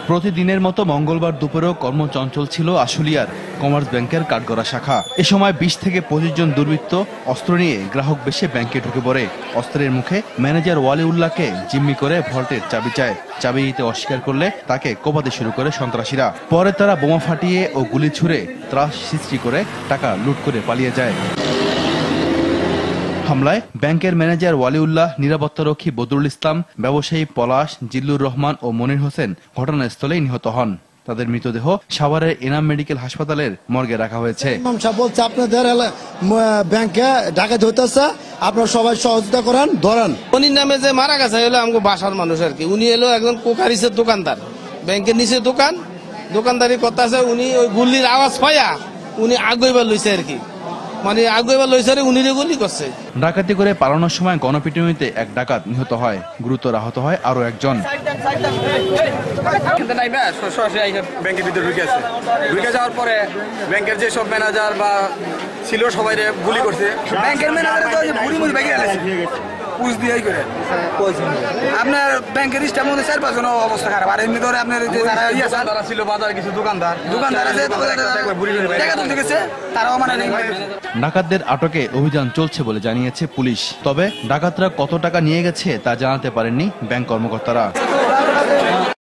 প্রতিদিনের মতো মঙ্গলবার দুপুরেও কর্মচঞ্চল ছিল আশুলিয়ার কমার্স ব্যাংকের কাঠগড়া শাখা। এ সময় ২০ থেকে ২৫ জন দুর্বৃত্ত অস্ত্র নিয়ে গ্রাহক বেশে ব্যাংকে ঢুকে পড়ে। অস্ত্রের মুখে ম্যানেজার ওয়ালিউল্লাহকে জিম্মি করে ভল্টের চাবি চায়। চাবি দিতে অস্বীকার করলে তাকে কোপাতে শুরু করে সন্ত্রাসীরা। পরে তারা বোমা ফাটিয়ে ও গুলি ছুড়ে ত্রাস সৃষ্টি করে টাকা লুট করে পালিয়ে যায়। হামলায় ব্যাংকের ম্যানেজার ওয়ালিউল্লাহ, নিরাপত্তারক্ষী বদরুল ইসলাম, ব্যবসায়ী পলাশ, জিল্লুর রহমান ও মনির হোসেন ঘটনাস্থলেই নিহত হন। তাদের মৃতদেহ সাভারের এনাম মেডিকেল হাসপাতালের মর্গে রাখা হয়েছে। বলছে আপনাদের ব্যাংকে ডাকাতি হইতেছে, আপনারা সবাই সহযোগিতা করেন, ধরেন। উনির নামে যে মারা গেছে হলো আমাকে বাসার মানুষ আর কি। উনি এলো একজন কোকারিসের দোকানদার, ব্যাংকের নিচে দোকানদারি করতেছে। উনি ওই গুলির আওয়াজ পাইয়া উনি আগুইবার লইছে আর কি, মানে আগুইবার লইছে উনি গুলি করছে। ডাকাতি করে পালানোর সময় গণপিটুনিতে এক ডাকাত নিহত হয়, গুরুতর আহত হয় আরো একজন। ব্যাংকের ভিতরে ঢুকে যাওয়ার পরে ব্যাংকের যে সব ম্যানেজার বা ছিল সবাই গুলি করছে। ব্যাংকের ম্যানেজার আপনার ব্যাংকের স্টাফ মধ্যে ৪-৫ জন অবস্থা খারাপ। আর এমনি ধরে আপনার যারা ছিল বাজারে কিছু দোকানদার আছে তারাও মানে ডাকাতদের আটকে অভিযান চলছে বলে জানিয়েছে পুলিশ। তবে ডাকাতরা কত টাকা নিয়ে গেছে তা জানাতে পারেননি ব্যাংক কর্মকর্তারা।